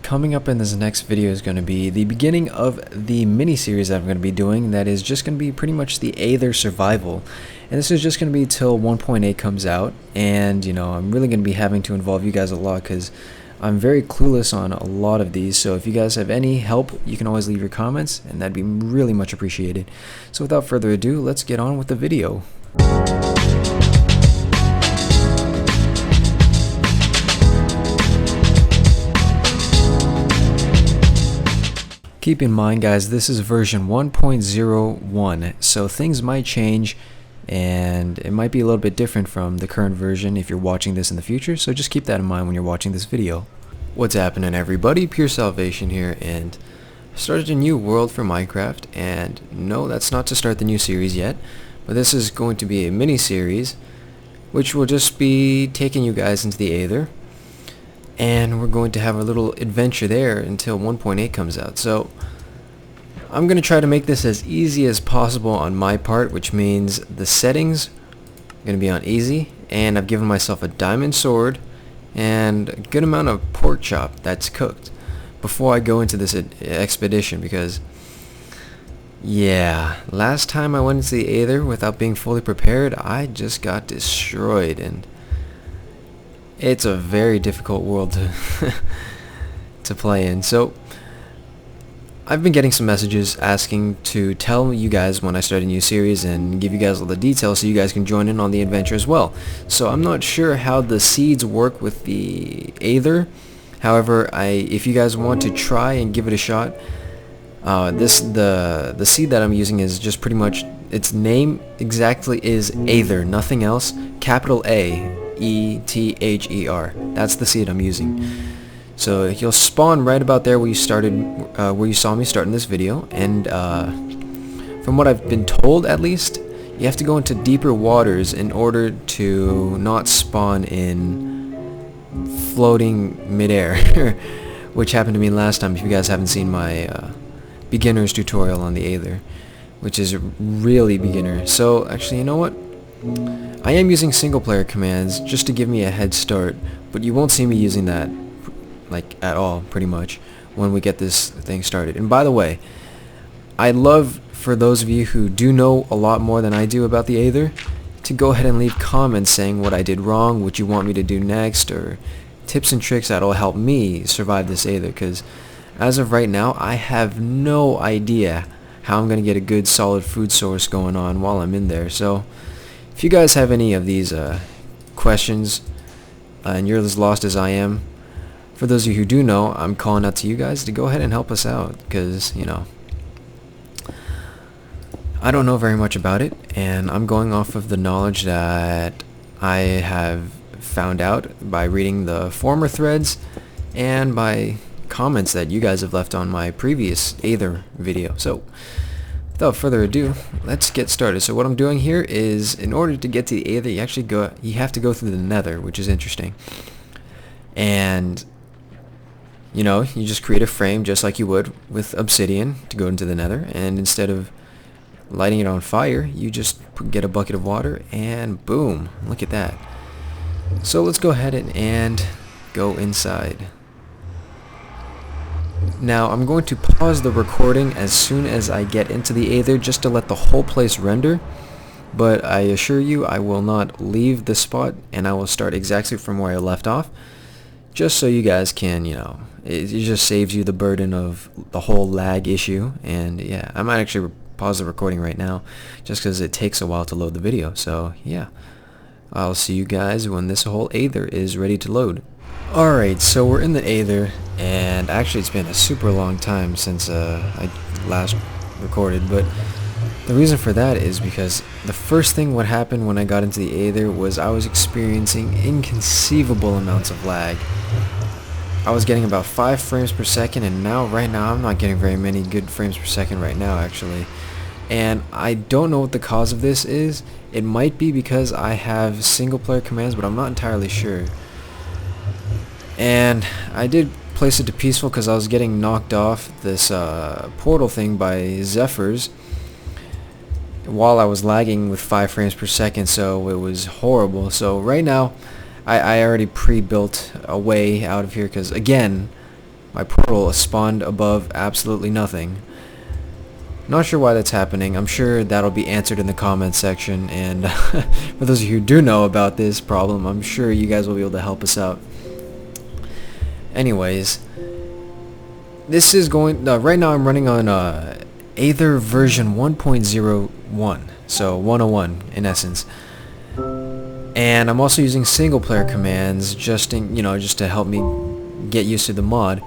coming up in this next video is going to be the beginning of the mini-series that I'm going to be doing that is just going to be pretty much the Aether survival. And this is just going to be till 1.8 comes out, and you know, I'm really going to be having to involve you guys a lot because I'm very clueless on a lot of these. So if you guys have any help, you can always leave your comments and that'd be really much appreciated. So without further ado, let's get on with the video. Keep in mind, guys, this is version 1.01, so things might change and it might be a little bit different from the current version if you're watching this in the future, so just keep that in mind when you're watching this video. What's happening, everybody? PureSalvation here, and I started a new world for Minecraft, and no, that's not to start the new series yet, but this is going to be a mini-series which will just be taking you guys into the Aether, and we're going to have a little adventure there until 1.8 comes out. So I'm going to try to make this as easy as possible on my part, which means the settings are going to be on easy, and I've given myself a diamond sword and a good amount of pork chop that's cooked before I go into this expedition, because yeah, last time I went into the Aether without being fully prepared, I just got destroyed, and it's a very difficult world to play in. So I've been getting some messages asking to tell you guys when I start a new series and give you guys all the details so you guys can join in on the adventure as well. So I'm not sure how the seeds work with the Aether. However, if you guys want to try and give it a shot, the seed that I'm using is just pretty much, its name exactly is Aether, nothing else. Capital A-E-T-H-E-R. That's the seed I'm using. So you'll spawn right about there where you started, where you saw me starting this video, and from what I've been told, at least, you have to go into deeper waters in order to not spawn in floating midair, which happened to me last time. If you guys haven't seen my beginner's tutorial on the Aether, which is really beginner. So actually, you know what? I am using single player commands just to give me a head start, but you won't see me using that like at all pretty much when we get this thing started. And by the way, I'd love for those of you who do know a lot more than I do about the Aether to go ahead and leave comments saying what I did wrong, what you want me to do next, or tips and tricks that'll help me survive this Aether, because as of right now I have no idea how I'm gonna get a good solid food source going on while I'm in there. So if you guys have any of these questions and you're as lost as I am, for those of you who do know, I'm calling out to you guys to go ahead and help us out, because, you know, I don't know very much about it, and I'm going off of the knowledge that I have found out by reading the former threads and by comments that you guys have left on my previous Aether video. So without further ado, let's get started. So what I'm doing here is, in order to get to the Aether, you have to go through the Nether, which is interesting. And you know, you just create a frame just like you would with obsidian to go into the Nether, and instead of lighting it on fire, you just get a bucket of water and boom, look at that. So let's go ahead and go inside. Now I'm going to pause the recording as soon as I get into the Aether just to let the whole place render, but I assure you I will not leave this spot, and I will start exactly from where I left off, just so you guys can, you know, it just saves you the burden of the whole lag issue. And yeah, I might actually pause the recording right now just because it takes a while to load the video. So yeah, I'll see you guys when this whole Aether is ready to load. Alright, so we're in the Aether, and actually it's been a super long time since I last recorded, but the reason for that is because the first thing what happened when I got into the Aether was I was experiencing inconceivable amounts of lag. I was getting about 5 frames per second, and right now I'm not getting very many good frames per second right now, actually. And I don't know what the cause of this is. It might be because I have single player commands, but I'm not entirely sure. And I did place it to peaceful because I was getting knocked off this portal thing by Zephyrs while I was lagging with 5 frames per second, so it was horrible. So right now I already pre-built a way out of here because, again, my portal spawned above absolutely nothing. Not sure why that's happening. I'm sure that'll be answered in the comments section, and for those of you who do know about this problem, I'm sure you guys will be able to help us out. Anyways, this is going right now I'm running on Aether version 1.01, so 101 in essence. And I'm also using single player commands just to help me get used to the mod.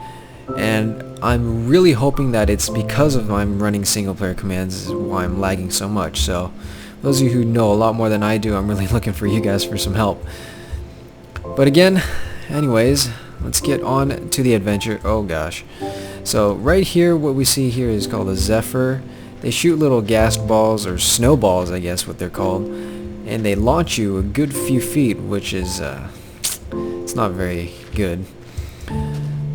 And I'm really hoping that it's because of I'm running single player commands is why I'm lagging so much. So those of you who know a lot more than I do, I'm really looking for you guys for some help. But again, anyways, let's get on to the adventure. Oh gosh. So right here, what we see here is called a Zephyr. They shoot little gas balls, or snowballs I guess what they're called, and they launch you a good few feet, which is it's not very good.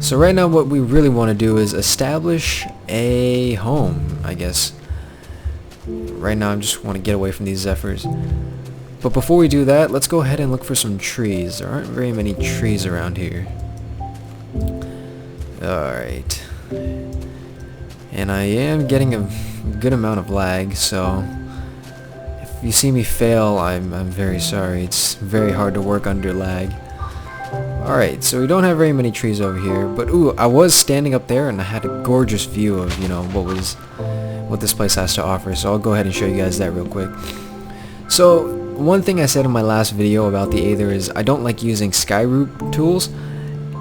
So right now what we really want to do is establish a home, I guess. Right now I just want to get away from these Zephyrs. But before we do that, let's go ahead and look for some trees. There aren't very many trees around here. Alright. And I am getting a good amount of lag, so if you see me fail, I'm very sorry. It's very hard to work under lag. Alright, so we don't have very many trees over here, but ooh, I was standing up there and I had a gorgeous view of, what this place has to offer, so I'll go ahead and show you guys that real quick. So, one thing I said in my last video about the Aether is I don't like using Skyroot tools,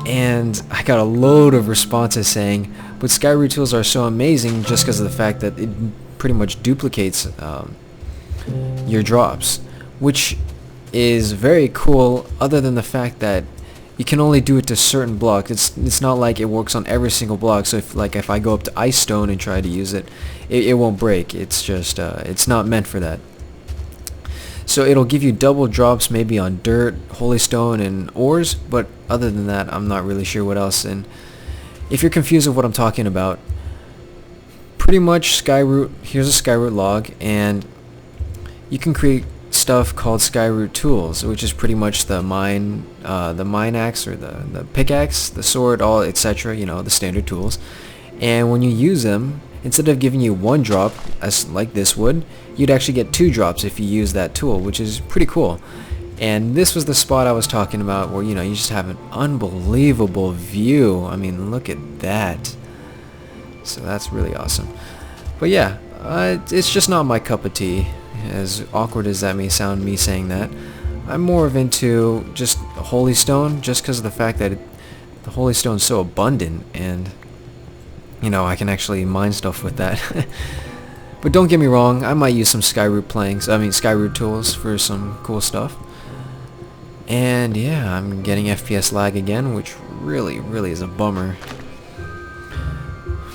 and I got a load of responses saying, but Skyroot tools are so amazing just because of the fact that it pretty much duplicates your drops, which is very cool other than the fact that you can only do it to certain blocks. It's not like it works on every single block, so if I go up to Ice Stone and try to use it, it won't break. It's just it's not meant for that. So it'll give you double drops maybe on dirt, holy stone, and ores, but other than that I'm not really sure what else. And if you're confused with what I'm talking about, pretty much Skyroot, here's a Skyroot log, and you can create stuff called Skyroot tools, which is pretty much the mine axe, or the pickaxe, the sword, all etc. The standard tools. And when you use them, instead of giving you one drop as like this would, you'd actually get 2 drops if you use that tool, which is pretty cool. And this was the spot I was talking about where you just have an unbelievable view. I mean, look at that. So that's really awesome. But yeah, it's just not my cup of tea. As awkward as that may sound, me saying that, I'm more of into just holy stone, just because of the fact that the holy stone's so abundant, and I can actually mine stuff with that. But don't get me wrong, I might use some Skyroot tools for some cool stuff. And yeah, I'm getting FPS lag again, which really is a bummer.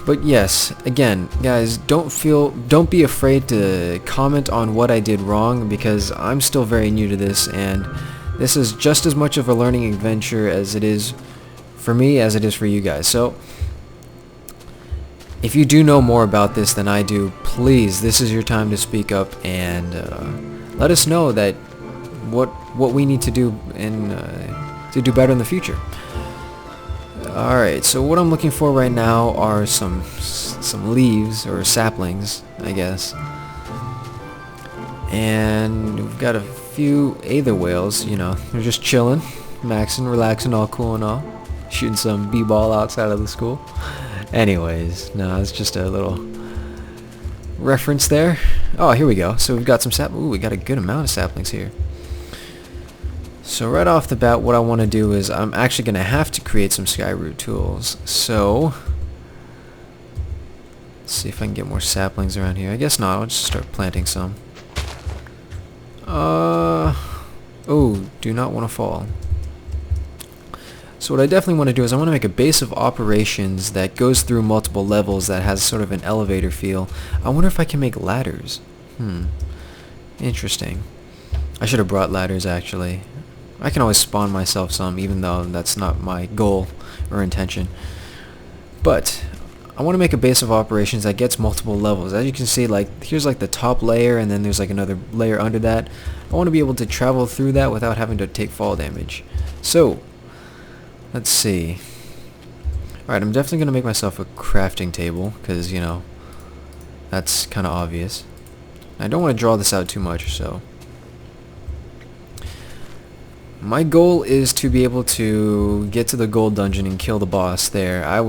But yes, again, guys, don't be afraid to comment on what I did wrong, because I'm still very new to this, and this is just as much of a learning adventure as it is for me as it is for you guys. So if you do know more about this than I do, please, this is your time to speak up and let us know that what we need to do to do better in the future. Alright, so what I'm looking for right now are some leaves, or saplings, I guess. And we've got a few Aether whales, they're just chilling, maxing, relaxing, all cool and all. Shooting some b-ball outside of the school. Anyways, no, it's just a little reference there. Oh, here we go. So we've got some we got a good amount of saplings here. So right off the bat, what I want to do is I'm actually going to have to create some Skyroot tools. So let's see if I can get more saplings around here. I guess not. I'll just start planting some. Oh, do not want to fall. So what I definitely want to do is I want to make a base of operations that goes through multiple levels, that has sort of an elevator feel. I wonder if I can make ladders. Interesting. I should have brought ladders, actually. I can always spawn myself some, even though that's not my goal or intention. But I want to make a base of operations that gets multiple levels. As you can see, here's the top layer, and then there's another layer under that. I want to be able to travel through that without having to take fall damage. So let's see. Alright, I'm definitely going to make myself a crafting table, because, you know, that's kind of obvious. I don't want to draw this out too much, so... My goal is to be able to get to the gold dungeon and kill the boss there. I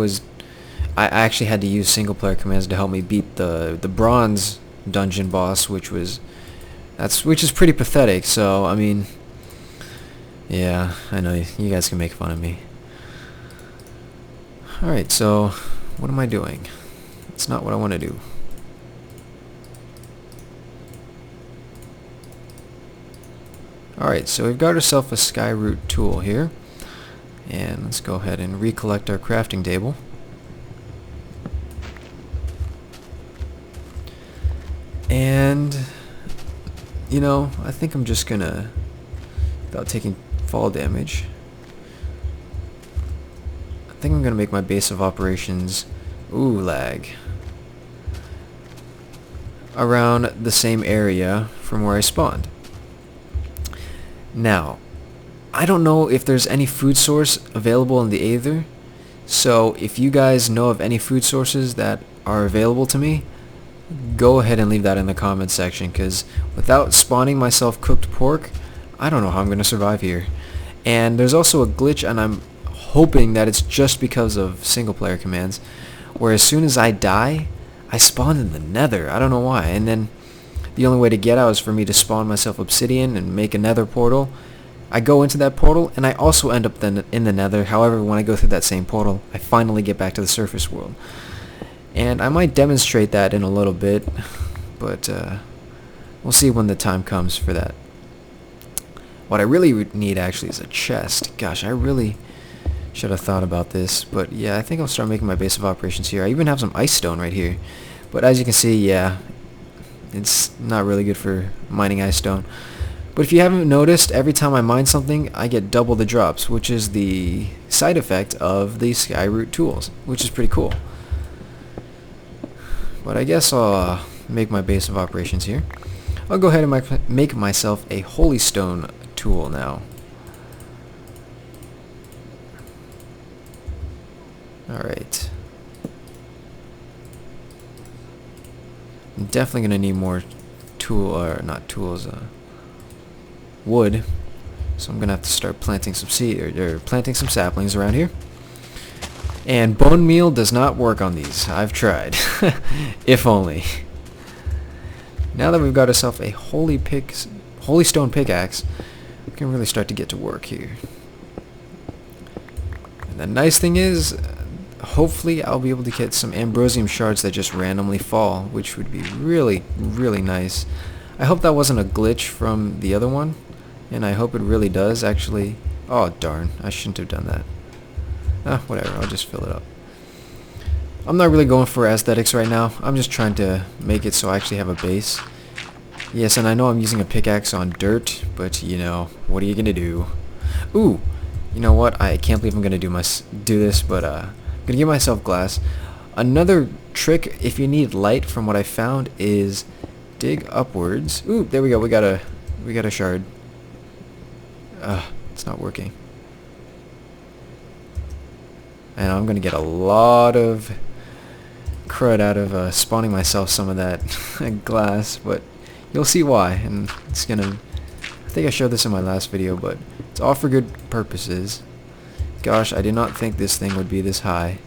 actually had to use single player commands to help me beat the bronze dungeon boss, which is pretty pathetic. So I mean, yeah, I know you guys can make fun of me. All right, so what am I doing? It's not what I want to do. Alright, so we've got ourselves a skyroot tool here, and let's go ahead and recollect our crafting table. And, you know, I think I'm just gonna, without taking fall damage, I think I'm gonna make my base of operations, lag, around the same area from where I spawned. Now, I don't know if there's any food source available in the Aether, so if you guys know of any food sources that are available to me, go ahead and leave that in the comments section, because without spawning myself cooked pork, I don't know how I'm going to survive here. And there's also a glitch, and I'm hoping that it's just because of single player commands, where as soon as I die, I spawn in the nether. I don't know why, and then the only way to get out is for me to spawn myself obsidian and make a nether portal. I go into that portal, and I also end up in the nether. However, when I go through that same portal, I finally get back to the surface world. And I might demonstrate that in a little bit, but we'll see when the time comes for that. What I really need actually is a chest. Gosh, I really should have thought about this, but yeah, I think I'll start making my base of operations here. I even have some ice stone right here, but as you can see, yeah, it's not really good for mining ice stone. But if you haven't noticed, every time I mine something, I get double the drops, which is the side effect of the skyroot tools, which is pretty cool. But I guess I'll make my base of operations here. I'll go ahead and make myself a holy stone tool now. Alright. I'm definitely going to need more wood. So I'm going to have to start planting some planting some saplings around here. And bone meal does not work on these. I've tried. If only. Now that we've got ourselves a holy stone pickaxe, we can really start to get to work here. And the nice thing is, hopefully I'll be able to get some ambrosium shards that just randomly fall, which would be really, really nice. I hope that wasn't a glitch from the other one, and I hope it really does actually. Oh darn, I shouldn't have done that. Whatever, I'll just fill it up. I'm not really going for aesthetics right now. I'm just trying to make it so I actually have a base. Yes, and I know I'm using a pickaxe on dirt, but you know, what are you gonna do? Ooh, you know what? I can't believe I'm gonna do this, but I'm gonna give myself glass. Another trick, if you need light, from what I found, is dig upwards. Ooh, there we go. We got a shard. It's not working. And I'm gonna get a lot of crud out of spawning myself some of that glass, but you'll see why. And it's gonna, I think I showed this in my last video, but it's all for good purposes. Gosh, I did not think this thing would be this high.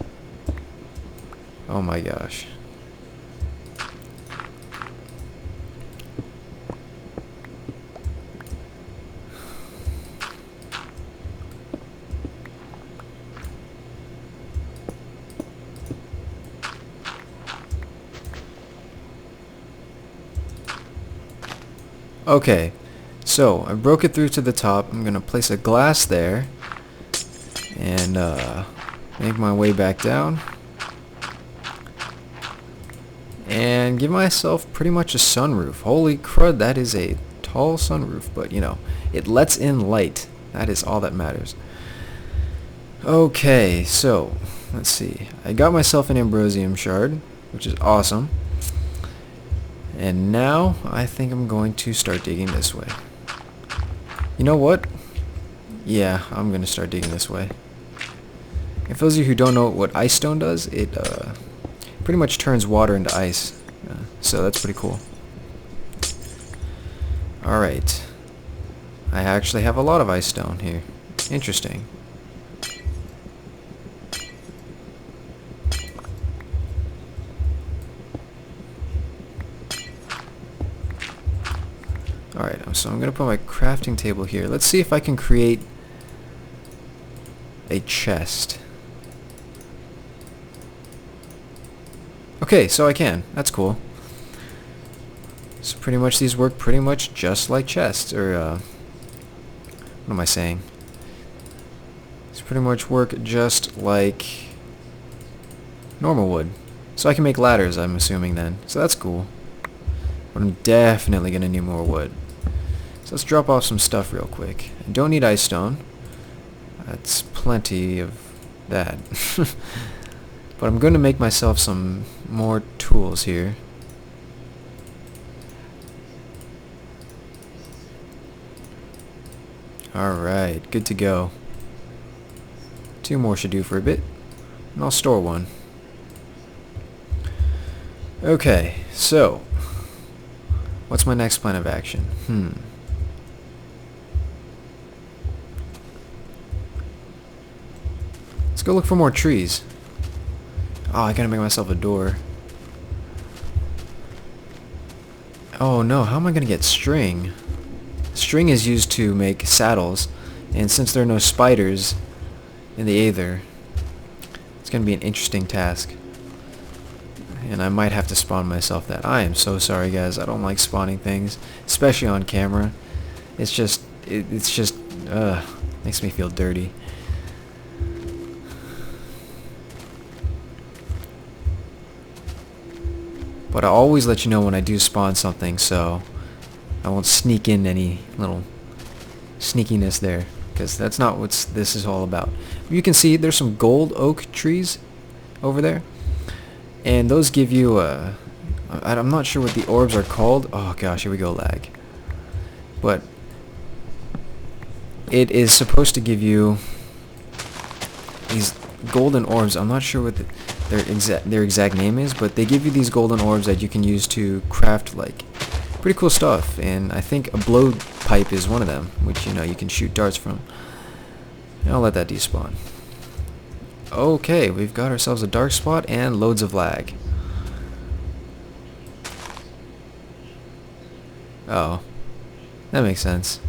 Oh my gosh. Okay, so I broke it through to the top. I'm gonna place a glass there and make my way back down and give myself pretty much a sunroof. Holy crud, that is a tall sunroof, but you know, it lets in light. That is all that matters. Okay, so let's see. I got myself an ambrosium shard, which is awesome. And now I think I'm going to start digging this way. You know what? Yeah, I'm going to start digging this way. And for those of you who don't know what ice stone does, it pretty much turns water into ice. So that's pretty cool. Alright. I actually have a lot of ice stone here. Interesting. Alright, so I'm going to put my crafting table here. Let's see if I can create a chest. Okay, so I can. That's cool. So pretty much these work pretty much just like chests, or what am I saying? These pretty much work just like normal wood. So I can make ladders, I'm assuming then. So that's cool. But I'm definitely gonna need more wood. So let's drop off some stuff real quick. I don't need ice stone. That's plenty of that. But I'm going to make myself some more tools here. Alright, good to go. 2 more should do for a bit. And I'll store one. Okay, so what's my next plan of action? Let's go look for more trees. Oh, I gotta make myself a door. Oh no, how am I gonna get string? String is used to make saddles, and since there are no spiders in the Aether, it's gonna be an interesting task. And I might have to spawn myself that. I am so sorry guys, I don't like spawning things, especially on camera. It's just, makes me feel dirty. But I always let you know when I do spawn something, so I won't sneak in any little sneakiness there, because that's not what this is all about. You can see there's some gold oak trees over there, and those give you I'm not sure what the orbs are called. Oh gosh, here we go, lag. But it is supposed to give you these golden orbs. I'm not sure what their exact name is, but they give you these golden orbs that you can use to craft like pretty cool stuff, and I think a blowpipe is one of them, which you can shoot darts from. And I'll let that despawn. Okay, we've got ourselves a dark spot and loads of lag. Oh, that makes sense.